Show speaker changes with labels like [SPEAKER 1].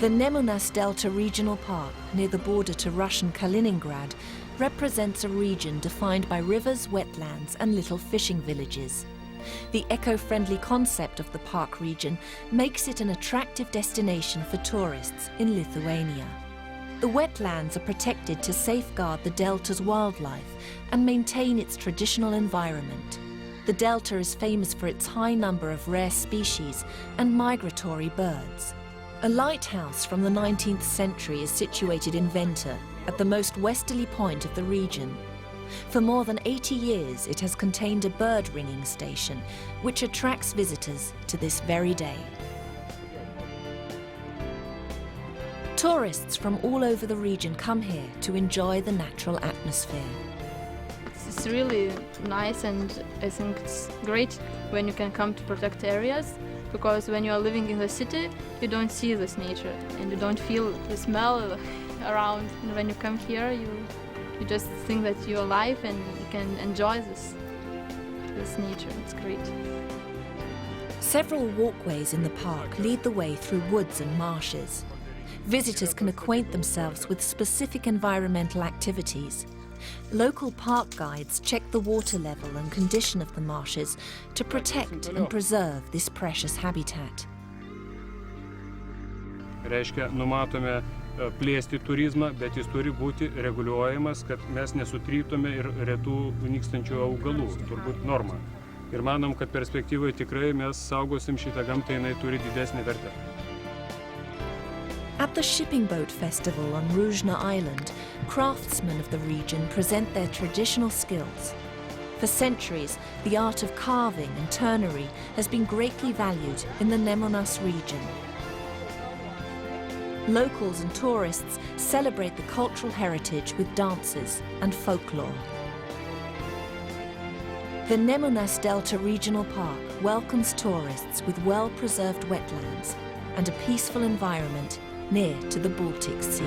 [SPEAKER 1] The Nemunas Delta Regional Park, near the border to Russian Kaliningrad, represents a region defined by rivers, wetlands and little fishing villages. The eco-friendly concept of the park region makes it an attractive destination for tourists in Lithuania. The wetlands are protected to safeguard the delta's wildlife and maintain its traditional environment. The delta is famous for its high number of rare species and migratory birds. A lighthouse from the 19th century is situated in Venta, at the most westerly point of the region. For more than 80 years, it has contained a bird ringing station, which attracts visitors to this very day. Tourists from all over the region come here to enjoy the natural atmosphere.
[SPEAKER 2] It's really nice, and I think it's great when you can come to protected areas, because when you are living in the city, you don't see this nature and you don't feel the smell around. And when you come here, you just think that you're alive and you can enjoy this nature. It's great.
[SPEAKER 1] Several walkways in the park lead the way through woods and marshes. Visitors can acquaint themselves with specific environmental activities. Local park guides check the water level and condition of the marshes to protect and preserve this precious habitat.
[SPEAKER 3] Reiškia, numatome plėsti turizmą, bet jis turi būti reguliuojamas, kad mes nesutryptume ir retų nykstančių augalų, turbūt norma. Ir manom, kad perspektyvoje tikrai mes saugosim šitą gamtą, jinai turi didesnį vertę.
[SPEAKER 1] At the Shipping Boat Festival on Ruzhna Island, craftsmen of the region present their traditional skills. For centuries, the art of carving and turnery has been greatly valued in the Nemunas region. Locals and tourists celebrate the cultural heritage with dances and folklore. The Nemunas Delta Regional Park welcomes tourists with well-preserved wetlands and a peaceful environment near to the Baltic Sea.